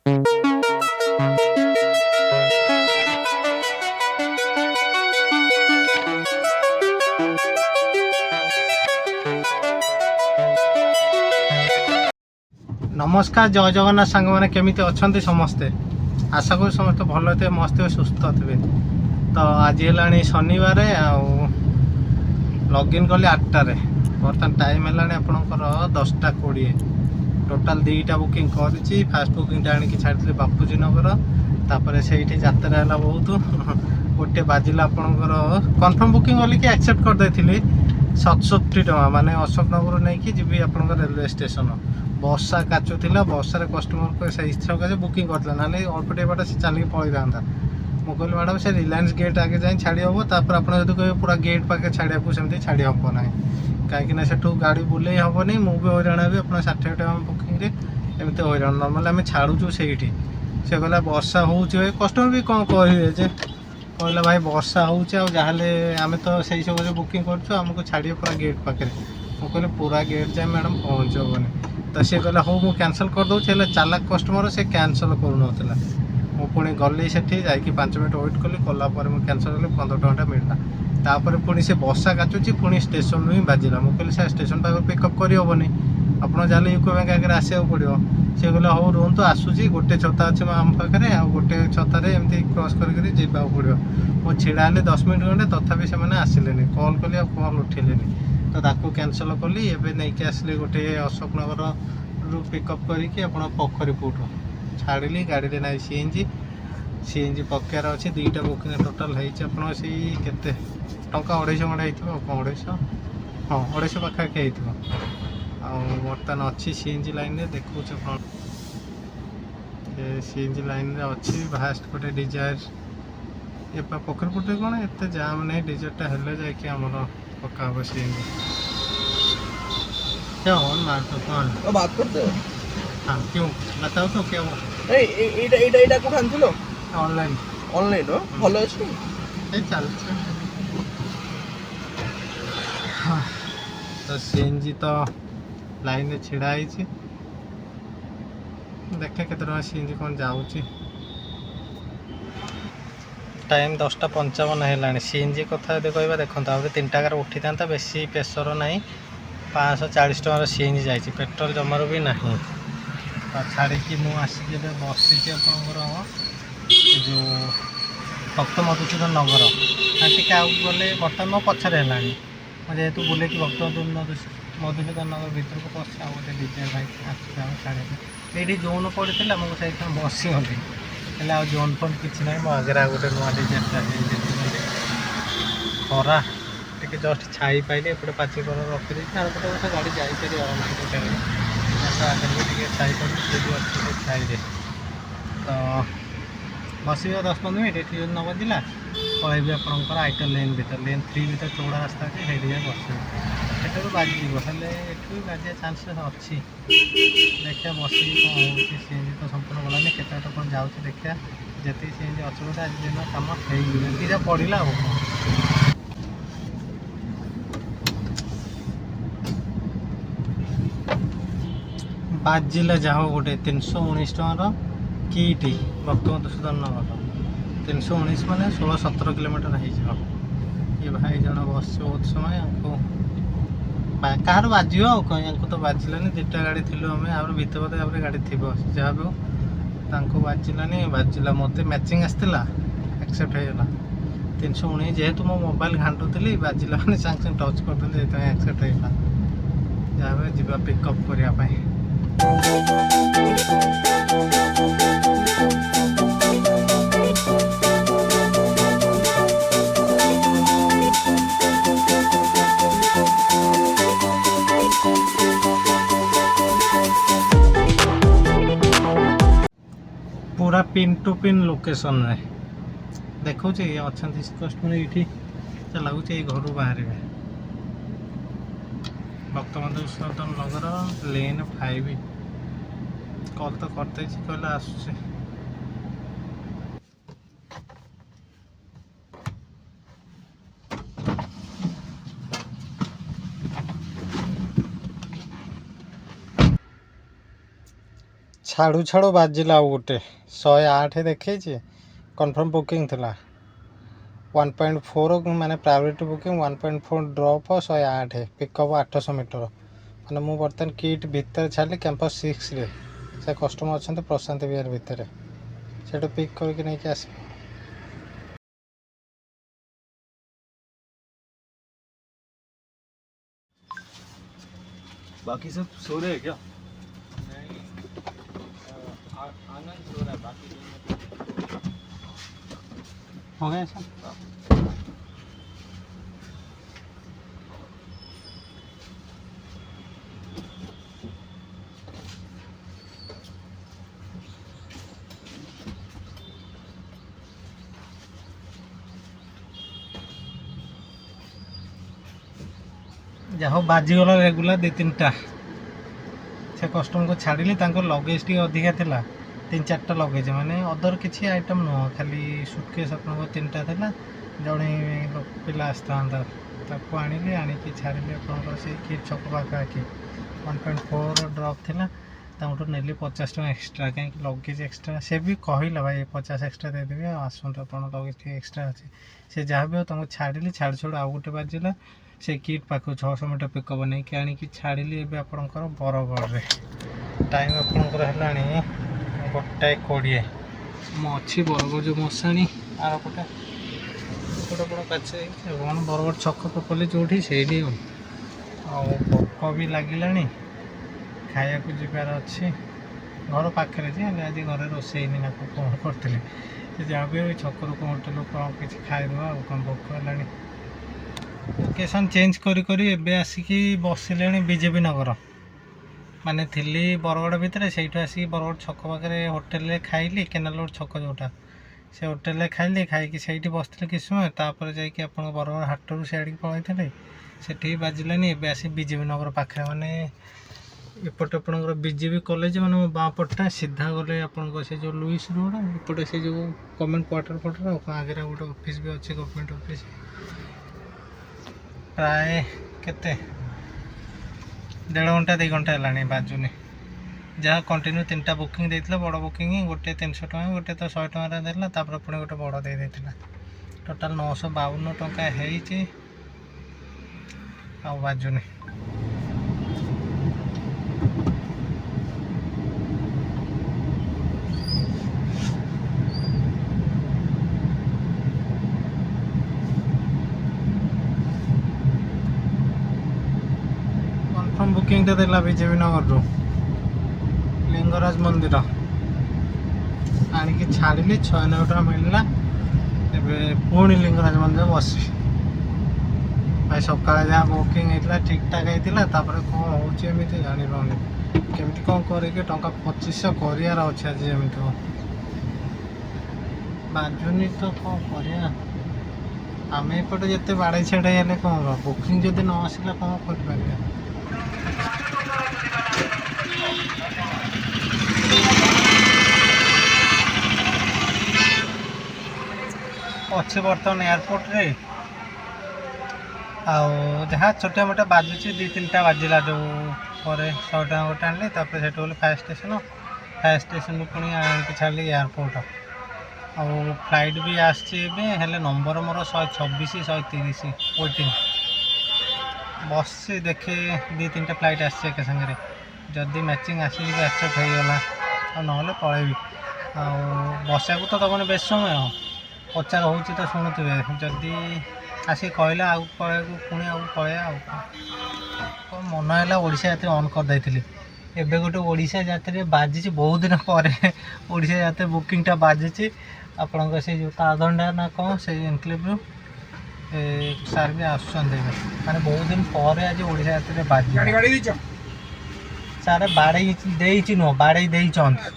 नमस्कार जय जगन्नाथ सांग मैंने केमी अच्छा समस्ते आशा करूँ समस्त भल थे मस्त सुस्थ थे। तो आज है शनिवार लॉगिन कली 8टार बर्तमान टाइम है आपंकर 10:20 टोटाल 2टा बुकिंग करी फास्ट बुकिंग आनिक छाड़ी बापूजी नगर तापर से यात्रा है बहुत गोटे बाजिला आपंकर कन्फर्म बुकिंग कल कि एक्सेप्ट करदे 67 टका माने अशोक नगर नहीं कि जी आप रेलवे स्टेशन बर्षा काचुला बर्षार कस्टमर को से इच्छा से बुकिंग करता ना अल्प बाट से चलिए पलि था मुझे मैडम से रिलायंस गेट आगे जाए छाड़ी हम तापर आप कहे पूरा गेट पाखे छाड़ा सेमती छाड़ी हम ना कहीं से गाड़ी बुले हेनी मुझे हईराण भी आप 60 टका बुकिंग एमती हईराण नर्माल आम छाड़ू से कहला वर्षा हो कस्टमर भी कौन कहे कहला भाई वर्षा होले आम तो से सब बुकिंग करमको छाड़िए पूरा गेट पाखे मुझे कहले पूरा गेट जाए मैडम पहुँच हेनी तो सी कहला हो मुझे कैनसल करदे चालाक कस्टमर से कैनसल करूना मु पुणी गली से जा 5 मिनट वेट कली कलापर मुझे कैनसल कली 15 टका मिलला तापर पुणी से वर्षा काचुची पुणी स्टेशन ही बाजिला मुझे कहली सर स्टेशन पाखे पिकअप करहबनी आपड़ जाले यूको बैंक आगे आसवा पड़ो सी कहला हो रुहतु आसूसी गोटे छता अच्छे आम पाखे आ गोटे छतार एमती क्रस करके पड़ो मुझे छिड़ा हेली 10 मिनट खंडे तथापि से आसिले कल कली कल उठिले तो ताको कैनसल कली एबे नहीं कि आसली गोटे अशोक नगर रु पिकअप करके आप पोखरीपुट छाड़ी गाड़ी ना सीएनजी पकेयार अच्छे 2टा बुकिंग टोटाल होती केते टंका 250 खंडे हो 250 हाँ 250 पाखापाखि हो बर्तमान अच्छी सीएनजी लाइन में देखो सीएनजी लाइन में अच्छी फास्ट गोटे डिजायर ये पोखरीपुट कौन एत जाम नहीं डिजायरटा हेल्ले जामर पक्का हम सीएनजी क्या ऑन मार तो कौन तो बात करते हो हाँ क्यों बताओ तो क्या वो এইটা কোথা আনছিল ऑनलाइन অনলাইন ভালো আছে এই চলছে तो सीएनजी तो लाइन में छिड़ा है देखे केते टका सीएनजी कौन जाऊँगी टाइम 10:55 है सीएनजी कथा यदि कह देखो आगे 3 टाकार उठी था बेसी प्रेसर ना 540 टकर सीएनजी जाइए पेट्रोल जमार भी ना छाड़ी मुझे बसी आपंकर जो भक्त मधुसूदन नगर टी गले बर्तमान मो पचर है जेहेतु बुले भक्त मधुसूदन नगर भर को पशे आ गए डिजाइन भाई छाड़े ये जोन पड़ी मुझे से बसी गली आ जोन फोन किसी ना मो आगे गोटे नुआ डिजाइन खरा टे जस्ट छाई पाइले एपटे पाची कर रखी आरपटे गोटे गाड़ी जापर आगे भी छाई पड़े अच्छे छाई तो बस 10-15 मिनट ये न बजिला पलैबी आपंकर आइटल लेन भर लेन 3 भर चौड़ा रास्ता अच्छे से बस एटू बाजिज भी बाजिया चान्सेस अच्छी देखिए बस कौन हो सीएनजी तो संपूर्ण गलानी केत कौन जाऊँगी देखिए जी सीएनजी अच्छे बोलते आज दिन कम हो पड़ा बाजिला जाओ गोटे 319 टकर किटी भक्त मधुसूदन नगर 319 माने 16-17 किलोमीटर हो ये भाई जन बस बहुत समय हमको कहार बाजो आको तो बाजिलानी 2टा गाड़ी थी आम आगे भितर बोधे आप गाड़ी थी जहाँ भी हो बाजिलानी बाजिला मत मैचिंग आसला एक्सेप्ट होगा 319 जेहेतु मो मोबाइल घाटुली बाजिला मैंने सागे सागे टच करदेली एक्सेप्ट होगा जहाँ भी जा पिकअप करने पूरा पिन टू पिन लोकेशन रे देखो अच्छा कस्टमर ये लगुच घर बाहर भक्त मधुसूदन नगर लेन 5 कल तो करते कहला आसूसी ଛାଡ଼ୁ ଛାଡ଼ୁ ବାଜିଲା ଆଉ ଗୋଟେ 108 ଦେଖେଇଛି। କନଫର୍ମ ବୁକିଂ ଥିଲା 1.4 ମାନେ priority booking 1.4 drop 108 pickup 800 metre. ମାନେ ମୁଁ ବର୍ତ୍ତମାନ କିଟ୍ ଭିତରେ ଛାଡ଼ିଲି କ୍ୟାମ୍ପସ୍ 6ରେ। ସେ କଷ୍ଟମର୍ ଅଛନ୍ତି ପ୍ରଶାନ୍ତି ବିହାର ଭିତରେ, ସେଇଠୁ ପିକ୍ କରିକି ନେଇକି ଆସିବି। बाकी सब सो रहे हैं क्या? आनंद सो रहा है, बाकी हो गया सब। ଯାହା ବାଜିଗଲା ରେଗୁଲାର 2-3ଟା। ସେ କଷ୍ଟମରକୁ ଛାଡ଼ିଲି, ତାଙ୍କର ଲଗେଜ୍ ଟିକେ ଅଧିକା ଥିଲା, 3-4ଟା ଲଗେଜ୍, ମାନେ ଅଦର କିଛି ଆଇଟମ୍ ନୁହଁ, ଖାଲି ସୁଟକେସ୍ ଆପଣଙ୍କର 3ଟା ଥିଲା। ଜଣେ ପିଲା ଆସିଥାନ୍ତା, ତାକୁ ଆଣିଲି, ଆଣିକି ଛାଡ଼ିଲି ଆପଣଙ୍କର ସେଇ କିଟ୍ ଛକ ପାଖାପାଖି 1.4 ଡ୍ରପ୍ ଥିଲା। ତାଙ୍କଠୁ ନେଲି 50 ଟଙ୍କା ଏକ୍ସଟ୍ରା, କାହିଁକି ଲଗେଜ୍ ଏକ୍ସଟ୍ରା। ସେ ବି କହିଲା ଭାଇ 50 ଏକ୍ସଟ୍ରା ଦେଇଦେବି, ଆଉ ଆସନ୍ତୁ ଆପଣ ଲଗେଜ୍ ଟିକେ ଏକ୍ସଟ୍ରା ଅଛି। ସେ ଯାହା ବି ହଉ ତାଙ୍କୁ ଛାଡ଼ିଲି, ଛାଡ଼ୁ ଆଉ ଗୋଟେ ବାଜିଲା। ସେ କିଟ୍ ପାଖକୁ 600 ମିଟର ପିକଅପ୍ ନେଇକି ଆଣିକି ଛାଡ଼ିଲି ଏବେ ଆପଣଙ୍କର ବରଗଡ଼ରେ। ଟାଇମ୍ ଆପଣଙ୍କର ହେଲାଣି 1:20। ମୁଁ ଅଛି ବରଗଡ଼ ଯେଉଁ ମଶାଣି ଆର ପଟେ ବଡ଼ ପାଚ କ'ଣ ବରଗଡ଼ ଛକ ପପଲି ଯେଉଁଠି ସେଇଠି। ଆଉ ଭୋକ ବି ଲାଗିଲାଣି, ଖାଇବାକୁ ଯିବାର ଅଛି। ଘର ପାଖରେ ଯେ ହେଲେ ଆଜି ଘରେ ରୋଷେଇ ହେଇନି ନା କ'ଣ କରିଥିଲି। ଯାହା ବି ହଉ ଛକରୁ କ'ଣ ହୋଟେଲରୁ କ'ଣ କିଛି ଖାଇଦେବା ଆଉ, କ'ଣ ଭୋକ ହେଲାଣି। ଲୋକେସନ୍ ଚେଞ୍ଜ କରି ଏବେ ଆସିକି ବସିଲେଣି ବିଜେପି ନଗର। ମାନେ ଥିଲି ବରଗଡ଼ ଭିତରେ, ସେଇଠୁ ଆସିକି ବରଗଡ଼ ଛକ ପାଖରେ ହୋଟେଲରେ ଖାଇଲି, କେନାଲ ରୋଡ଼ ଛକ ଯେଉଁଟା, ସେ ହୋଟେଲରେ ଖାଇଲି। ଖାଇକି ସେଇଠି ବସିଥିଲି କିଛି ସମୟ, ତାପରେ ଯାଇକି ଆପଣଙ୍କ ବରଗଡ଼ ହାଟରୁ ସିଆଡ଼ିକି ପଳାଇଥିଲି। ସେଠି ବାଜିଲାନି, ଏବେ ଆସି ବିଜେପି ନଗର ପାଖରେ। ମାନେ ଏପଟେ ଆପଣଙ୍କର ବିଜେପି କଲେଜ, ମାନେ ମୋ ବାଁ ପଟଟା ସିଧା ଗଲେ ଆପଣଙ୍କ ସେ ଯେଉଁ ଲୁଇସ୍ ରୋଡ଼, ଏପଟେ ସେ ଯେଉଁ ଗଭର୍ଣ୍ଣମେଣ୍ଟ କ୍ୱାର୍ଟର ଫଟର ଆଗରେ ଗୋଟେ ଅଫିସ୍ ବି ଅଛି, ଗଭର୍ଣ୍ଣମେଣ୍ଟ ଅଫିସ୍। ପ୍ରାୟ କେତେ 1.5 ଘଣ୍ଟା 2 ଘଣ୍ଟା ହେଲାଣି ବାଜୁନି। ଯାହା କଣ୍ଟିନ୍ୟୁ 3ଟା ବୁକିଂ ଦେଇଥିଲା, ବଡ଼ ବୁକିଂ, ଗୋଟେ 300 ଟଙ୍କା, ଗୋଟେ ତ 100 ଟଙ୍କାରେ ଦେଲା, ତାପରେ ପୁଣି ଗୋଟେ ବଡ଼ ଦେଇଥିଲା। ଟୋଟାଲ୍ 952 ଟଙ୍କା ହେଇଛି, ଆଉ ବାଜୁନି। କନଫର୍ମ ବୁକିଂଟା ଦେଲା ବିଜେପି ନଗରରୁ ଲିଙ୍ଗରାଜ ମନ୍ଦିର, ଆଣିକି ଛାଡ଼ିଲି 96 ଟଙ୍କା ମିଳିଲା। ଏବେ ପୁଣି ଲିଙ୍ଗରାଜ ମନ୍ଦିର ବସିବି। ଭାଇ ସକାଳେ ଯାହା ବୁକିଂ ହେଇଥିଲା ଠିକ୍ଠାକ୍ ହେଇଥିଲା, ତାପରେ କ'ଣ ହେଉଛି ଏମିତି ଜାଣିପାରୁନି। କେମିତି କ'ଣ କରିକି ଟଙ୍କା 2500 କରିବାର ଅଛି ଆଜି। ଯେମିତି ବାଜୁନି ତ କ'ଣ କରିବା। ଆମେ ଏପଟେ ଯେତେ ବାଡ଼େଇ ଛାଡ଼େଇ ହେଲେ କ'ଣ ହେବ, ବୁକିଂ ଯଦି ନ ଆସିଲା କ'ଣ କରିପାରିବା। ଅଛି ବର୍ତ୍ତମାନ ଏୟାରପୋର୍ଟରେ, ଆଉ ଯାହା ଛୋଟିଆ ମୋଟା ବାଜୁଛି 2-3ଟା ବାଜିଲା। ଯେଉଁ ପରେ 100 ଟଙ୍କା ଗୋଟେ ଆଣିଲି, ତାପରେ ସେଠୁ ଗଲି ଫାୟାର ଷ୍ଟେସନରୁ ପୁଣି ଆଣିକି ଛାଡ଼ିଲି ଏୟାରପୋର୍ଟ। ଆଉ ଫ୍ଲାଇଟ୍ ବି ଆସିଛି ଏବେ, ହେଲେ ନମ୍ବର ମୋର 126 130 ୱେଟିଂ। ବସିଛି, ଦେଖେ 2-3ଟା ଫ୍ଲାଇଟ୍ ଆସିଛି ଏକା ସାଙ୍ଗରେ। ଯଦି ମ୍ୟାଚିଂ ଆସିକି ଆକ୍ସେପ୍ଟ ହେଇଗଲା, ଆଉ ନହେଲେ ପଳେଇବି। ଆଉ ବସିବାକୁ ତ ଦେବନି ବେଶୀ ସମୟ, ପଚାର ହେଉଛି ତ ଶୁଣୁଥିବେ। ଯଦି ଆସିକି କହିଲା ଆଉ ପଳେଇବାକୁ, ପୁଣି ଆଉ ପଳେଇବା। ଆଉ କ'ଣ ମନ ହେଲା ଓଡ଼ିଶା ଯାତ୍ରୀ ଅନ୍ କରିଦେଇଥିଲି। ଏବେ ଗୋଟେ ଓଡ଼ିଶା ଯାତ୍ରୀରେ ବାଜିଛି, ବହୁତ ଦିନ ପରେ ଓଡ଼ିଶା ଯାତ୍ରୀ ବୁକିଂଟା ବାଜିଛି। ଆପଣଙ୍କ ସେଇ ଯେଉଁ ତାଳଦଣ୍ଡା ନା କ'ଣ ସେଇ ଏନକ୍ଲେଭ୍ରୁ ସାର୍ ବି ଆସୁଛନ୍ତି ଏବେ, ମାନେ ବହୁତ ଦିନ ପରେ ଆଜି ଓଡ଼ିଶା ଯାତ୍ରୀରେ ବାଜି। ସାର୍ ବାଡ଼େଇ ଦେଇଛି ନୁହଁ, ବାଡ଼େଇ ଦେଇଛନ୍ତି।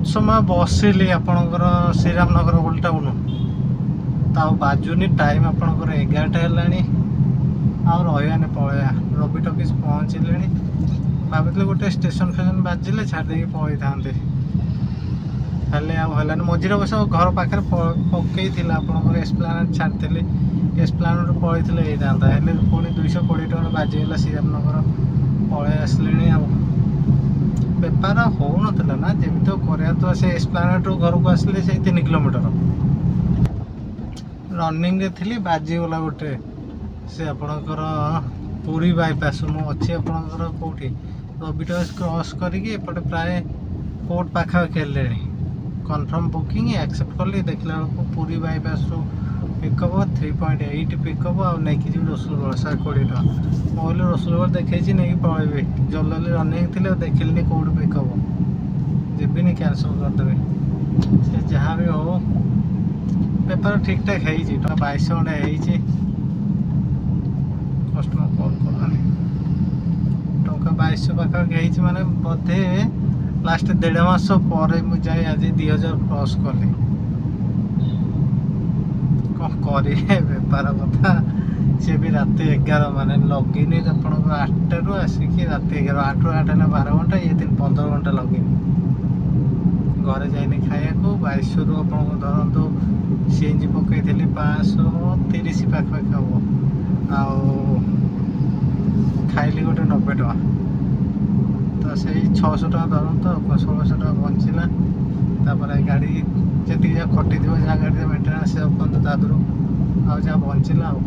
ସମୟ ବସିଲି ଆପଣଙ୍କର ଶ୍ରୀରାମନଗର ଓଲ୍ଡ ଟାଉନ୍ ତ ଆଉ ବାଜୁନି ଟାଇମ୍ ଆପଣଙ୍କର 11ଟା ହେଲାଣି ଆଉ ରହିବାନି ପଳେଇବା ରବି ଟକିଜ୍ ପହଞ୍ଚିଲେଣି ଭାବିଥିଲି ଗୋଟେ ଷ୍ଟେସନ୍ ଫେସନ୍ ବାଜିଲେ ଛାଡ଼ି ଦେଇକି ପଳେଇଥାନ୍ତେ ହେଲେ ଆଉ ହେଲାନି ମଝିରେ ଅବଶ୍ୟ ଘର ପାଖରେ ପକେଇଥିଲା ଆପଣଙ୍କର ଏସ୍ପ୍ଲାନେଡ୍ ଛାଡ଼ିଥିଲି ଏସ୍ପ୍ଲାନେଡ୍ ପଳେଇଥିଲେ ହେଇଥାନ୍ତା ହେଲେ ପୁଣି 220 ଟଙ୍କା ବାଜିଗଲା ଶ୍ରୀରାମନଗର ପଳେଇ ଆସିଲେଣି ଆଉ ବେପାର ହେଉନଥିଲା ନା ଯେମିତି କରିବା ତ ସେ ଏସ୍ପ୍ଲାନେଡ୍ରୁ ଘରକୁ ଆସିଲେ ସେଇ 3 କିଲୋମିଟର ରନିଂରେ ଥିଲି ବାଜିଗଲା ଗୋଟେ ସେ ଆପଣଙ୍କର ପୁରୀ ବାଇପାସ୍ ମୁଁ ଅଛି ଆପଣଙ୍କର କେଉଁଠି ରବିଟସ୍ କ୍ରସ୍ କରିକି ଏପଟେ ପ୍ରାୟ କୋର୍ଟ ପାଖାପାଖି ହେଲେଣି କନଫର୍ମ ବୁକିଂ ଆକ୍ସେପ୍ଟ କଲି ଦେଖିଲା ବେଳକୁ ପୁରୀ ବାଇପାସ୍ରୁ ପିକଅପ୍ 3.8 ପିକଅପ୍ ଆଉ ନେଇକି ଯିବି ରସୁଲଗଡ଼ 120 ଟଙ୍କା ମୁଁ କହିଲି ରସୁଲଗଡ଼ ଦେଖେଇଛି ନେଇକି ପଳେଇବି ଜଲ୍ଦି ରନିଂ ଥିଲେ ଆଉ ଦେଖିଲିନି କେଉଁଠି ପିକଅପ୍ ଯିବିନି କ୍ୟାନସଲ୍ କରିଦେବି ସେ ଯାହା ବି ହଉ ବେପାର ଠିକ୍ଠାକ୍ ହେଇଛି ଟଙ୍କା 2200 ଖଣ୍ଡେ ହେଇଛି କଷ୍ଟମର୍ କଲ୍ କଲାନି ଟଙ୍କା 2200 ପାଖାପାଖି ହେଇଛି ମାନେ ବୋଧେ ଲାଷ୍ଟ 1.5 ମାସ ପରେ ମୁଁ ଯାଇ ଆଜି 2000 କ୍ରସ୍ କଲି କ'ଣ କରିବେ ବେପାର କଥା ସେ ବି ରାତି 11 ମାନେ ଲଗିନ୍ ଆପଣଙ୍କର 8ଟାରୁ ଆସିକି ରାତି 11 8ରୁ 8 ହେଲେ 12 ଘଣ୍ଟା ଇଏ 15 ଘଣ୍ଟା ଲଗିନ୍ ଘରେ ଯାଇନି ଖାଇବାକୁ 2200ରୁ ଆପଣଙ୍କୁ ଧରନ୍ତୁ CNG ପକେଇଥିଲି 530 ପାଖାପାଖି ହେବ ଆଉ ଖାଇଲି ଗୋଟେ 90 ଟଙ୍କା ତ ସେଇ 600 ଟଙ୍କା ଧରନ୍ତୁ ଆଉ 1600 ଟଙ୍କା ବଞ୍ଚିଲା ତାପରେ ଗାଡ଼ି ଯେତିକି ଯାହା ଖଟିଥିବ ଯାହା ଗାଡ଼ିରେ ମେଣ୍ଟେନାନ୍ସ ସେ ପର୍ଯ୍ୟନ୍ତ ତା ଦେହରୁ ଆଉ ଯାହା ବଞ୍ଚିଲା ଆଉ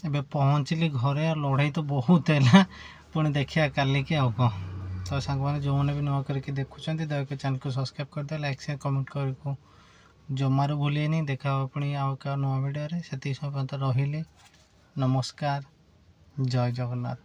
ଏବେ ପହଞ୍ଚିଲି ଘରେ ଆଉ ଲଢ଼େଇ ତ ବହୁତ ହେଲା ପୁଣି ଦେଖିବା କାଲିକି ଆଉ କ'ଣ ତ ସାଙ୍ଗମାନେ ଯେଉଁମାନେ ବି ନୂଆ କରିକି ଦେଖୁଛନ୍ତି ଦୟାକରି ଚ୍ୟାନେଲକୁ ସବସ୍କ୍ରାଇବ୍ କରିଦେବେ ଲାଇକ୍ ସେୟାର କମେଣ୍ଟ କରିବାକୁ ଜମାରୁ ଭୁଲିବେନି ଦେଖା ହେବ ପୁଣି ଆଉ କାହା ନୂଆ ଭିଡ଼ିଓରେ ସେତିକି ସମୟ ପର୍ଯ୍ୟନ୍ତ ରହିଲି ନମସ୍କାର ଜୟ ଜଗନ୍ନାଥ।